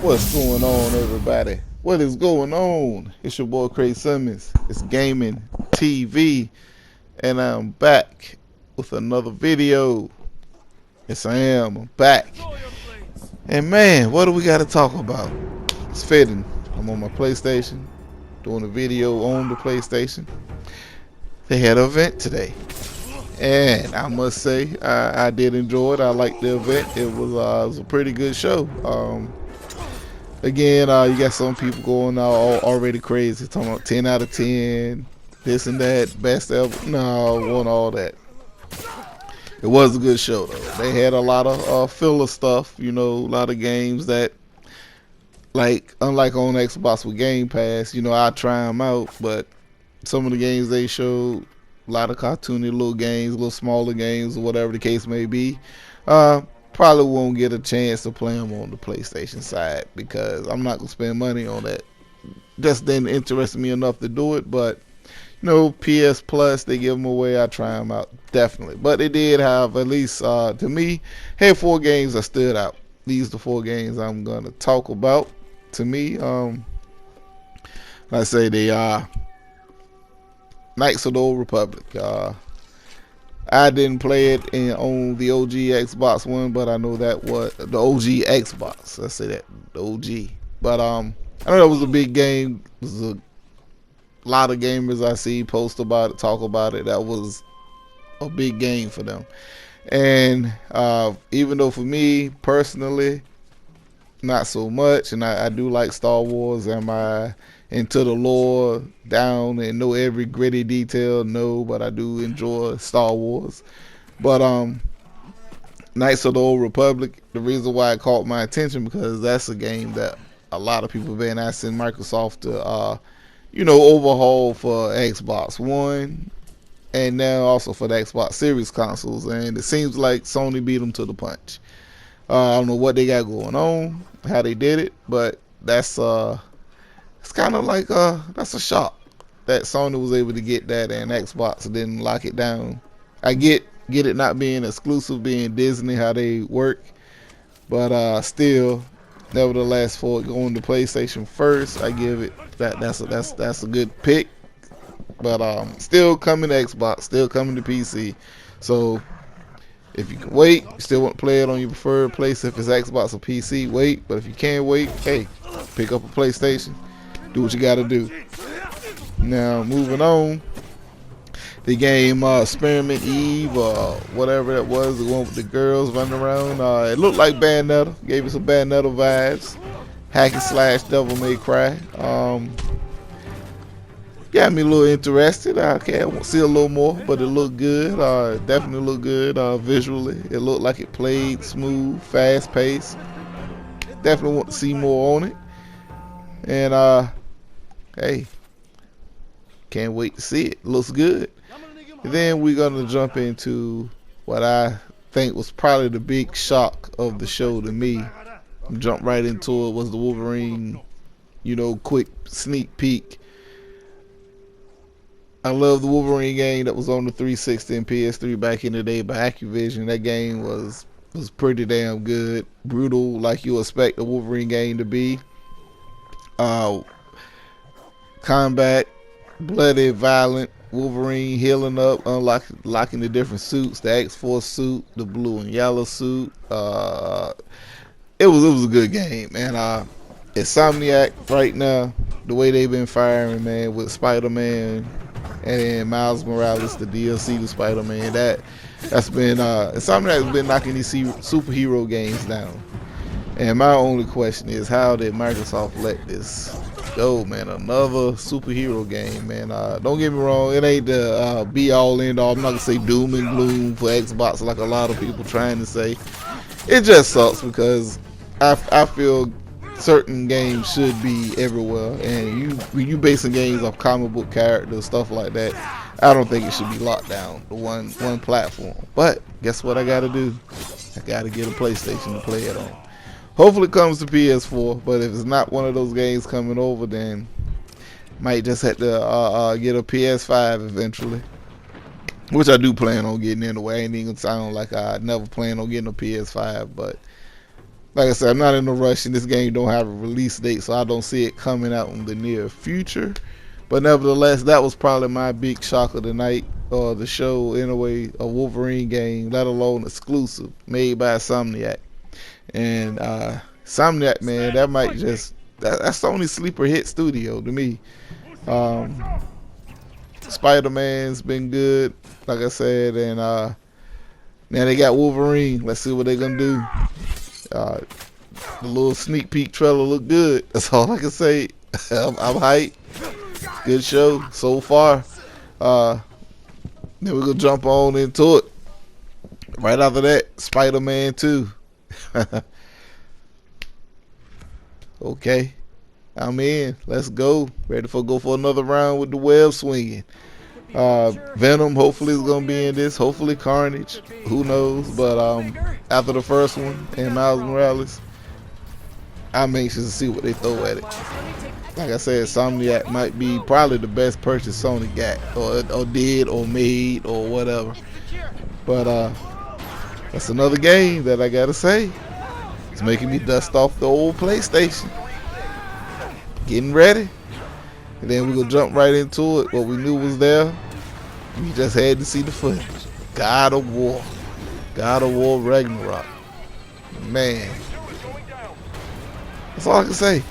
What's going on, everybody? What is going on? It's your boy Craig Simmons. It's Gaming TV, and I'm back with another video. Yes, I am. I'm back. And man, what do we got to talk about? It's fitting. I'm on my PlayStation, doing a video on the PlayStation. They had an event today, and I must say I did enjoy it. I liked the event. It was a pretty good show. Again, you got some people going already crazy, talking about 10 out of 10, this and that, best ever. No, it wasn't all that. It was a good show, though. They had a lot of filler stuff, a lot of games that, like, unlike on Xbox with Game Pass, I try them out, but some of the games they showed, a lot of cartoony little games, little smaller games, or whatever the case may be. Probably won't get a chance to play them on the PlayStation side because I'm not gonna spend money on that. Just didn't interest me enough to do it. But PS Plus, they give them away. I try them out definitely. But they did have at least to me had 4 games that stood out. These are the 4 games I'm gonna talk about. To me, I say they are Knights of the Old Republic. I didn't play it on the OG Xbox One, but I know that was the OG Xbox. Let's say that, the OG. But I know that was a big game. It was a lot of gamers I see post about it, talk about it. That was a big game for them. And even though for me personally, not so much, and I do like Star Wars. Am I into the lore down and know every gritty detail? No, but I do enjoy Star Wars. But Knights of the Old Republic, the reason why it caught my attention because that's a game that a lot of people have been asking Microsoft to overhaul for Xbox One and now also for the Xbox Series consoles, and it seems like Sony beat them to the punch. I don't know what they got going on, how they did it, but that's it's kind of like that's a shock that Sony was able to get that and Xbox didn't lock it down. I get it not being exclusive, being Disney, how they work, but still, nevertheless, for it going to PlayStation first, I give it that's a good pick. But still coming to Xbox, still coming to PC. So if you can wait, you still want to play it on your preferred place. If it's Xbox or PC, wait. But if you can't wait, hey, pick up a PlayStation. Do what you got to do. Now, moving on. The game Spearmint Eve, whatever that was, the one with the girls running around. It looked like Bayonetta. Gave us some Bayonetta vibes. Hack and slash, Devil May Cry. Got me a little interested. I want to see a little more, but it looked good. Definitely looked good visually. It looked like it played smooth, fast paced. Definitely want to see more on it. And hey, can't wait to see it. Looks good. And then we're gonna jump into what I think was probably the big shock of the show to me. Jump right into it. Was the Wolverine, quick sneak peek. I love the Wolverine game that was on the 360 and PS3 back in the day by Activision. That game was pretty damn good. Brutal, like you expect a Wolverine game to be. Combat, bloody, violent. Wolverine healing up, unlocking the different suits. The X-Force suit, the blue and yellow suit. It was a good game, man. Insomniac right now, the way they've been firing, man, with Spider-Man and then Miles Morales, the DLC to Spider-Man, that's been Insomniac's been knocking these superhero games down. And my only question is, how did Microsoft let this go, man? Another superhero game, man. Don't get me wrong, it ain't the be all end all. I'm not gonna say doom and gloom for Xbox like a lot of people trying to say. It just sucks because I feel certain games should be everywhere, and you basing games off comic book characters, stuff like that. I don't think it should be locked down to one platform. But guess what I gotta do? I gotta get a PlayStation to play it on. Hopefully it comes to PS4, but if it's not one of those games coming over, then might just have to get a PS5 eventually, which I do plan on getting anyway. I ain't even sound like I never plan on getting a PS5, but like I said, I'm not in a rush, and this game don't have a release date, so I don't see it coming out in the near future. But nevertheless, that was probably my big shock of the night, or the show anyway, a Wolverine game, let alone exclusive, made by Insomniac. And Insomniac, man, that might just that's the only sleeper hit studio to me. Spider-Man's been good, like I said, and now they got Wolverine. Let's see what they're gonna do. The little sneak peek trailer look good. That's all I can say. I'm hyped. Good show so far. Then we're gonna jump on into it. Right after that, Spider-Man 2. Okay, I'm in. Let's go. Ready for go for another round with the web swinging. Venom hopefully is gonna be in this. Hopefully Carnage. Who knows? But after the first one and Miles Morales, I'm anxious to see what they throw at it. Like I said, Insomniac might be probably the best purchase Sony got, or did, or made, or whatever. But that's another game that I gotta say, it's making me dust off the old PlayStation. Getting ready. And then we're gonna jump right into it. What we knew was there. We just had to see the footage. God of War. God of War Ragnarok. Man. That's all I can say.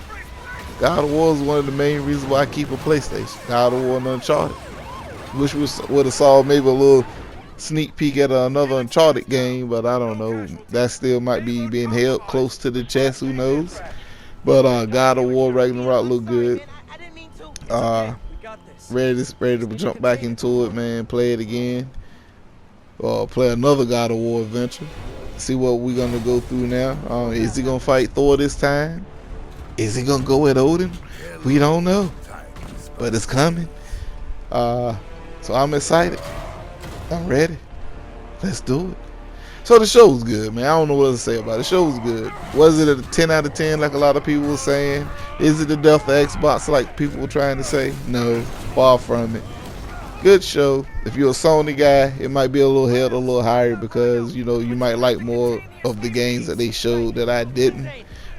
God of War is one of the main reasons why I keep a PlayStation. God of War and Uncharted. Wish we would have saw maybe a little sneak peek at another Uncharted game, but I don't know. That still might be being held close to the chest. Who knows? But God of War Ragnarok look good. Ready to jump back into it, man. Play it again. Play another God of War adventure. See what we're gonna go through now. Is he gonna fight Thor this time? Is he gonna go at Odin? We don't know, but it's coming. So I'm excited. I'm ready. Let's do it. So the show was good, man. I don't know what to say about it. The show was good. Was it a 10 out of 10 like a lot of people were saying? Is it the death of Xbox like people were trying to say? No, far from it. Good show. If you're a Sony guy, it might be a little held a little higher because, you know, you might like more of the games that they showed that I didn't.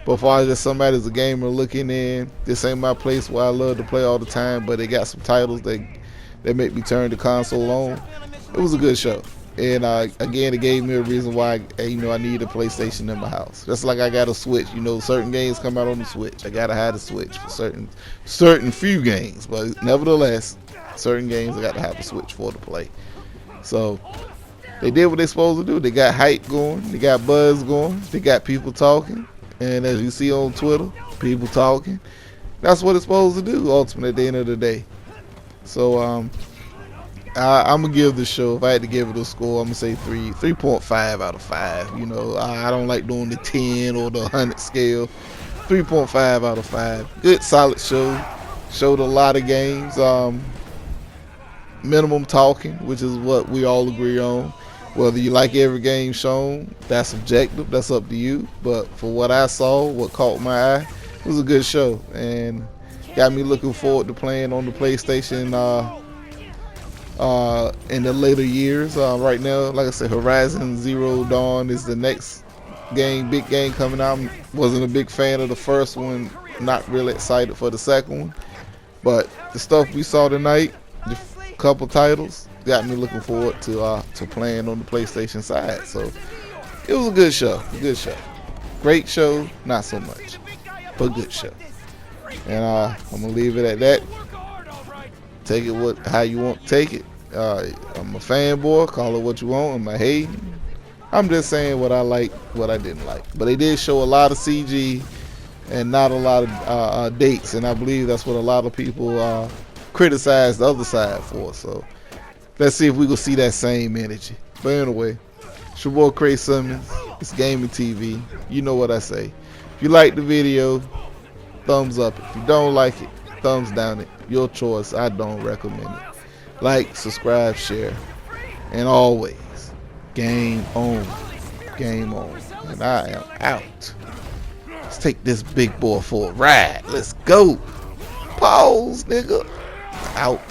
But as far as just somebody as a gamer looking in, this ain't my place where I love to play all the time, but they got some titles that make me turn the console on. It was a good show. And again, it gave me a reason why I need a PlayStation in my house. Just like I got a Switch. You know, certain games come out on the Switch. I gotta have a Switch for certain few games, but nevertheless, certain games I got to have a Switch for to play. So they did what they're supposed to do. They got hype going. They got buzz going. They got people talking. And as you see on Twitter, people talking. That's what it's supposed to do. Ultimately, at the end of the day. So I'm gonna give the show, if I had to give it a score, I'm gonna say 3.5 out of 5. You know, I don't like doing the 10 or the 100 scale. 3.5 out of 5. Good, solid show. Showed a lot of games. Minimum talking, which is what we all agree on. Whether you like every game shown, that's subjective. That's up to you. But for what I saw, what caught my eye, it was a good show, and got me looking forward to playing on the PlayStation in the later years. Right now, like I said, Horizon Zero Dawn is the next big game coming out. I wasn't a big fan of the first one. Not really excited for the second one. But the stuff we saw tonight, the couple titles, got me looking forward to playing on the PlayStation side. So it was a good show. Great show, not so much, but good show. And I'm gonna leave it at that. Take it how you want to take it. I'm a fanboy. Call it what you want. I'm a hating. I'm just saying what I like, what I didn't like. But they did show a lot of CG and not a lot of dates, and I believe that's what a lot of people criticize the other side for. So let's see if we can see that same energy. But anyway, it's your boy Craig Simmons. It's Gaming TV. You know what I say. If you like the video, thumbs up. If you don't like it, thumbs down it. Your choice. I don't recommend it. Like, subscribe, share, and always, game on. Game on. And I am out. Let's take this big boy for a ride. Let's go. Pause, nigga. Out.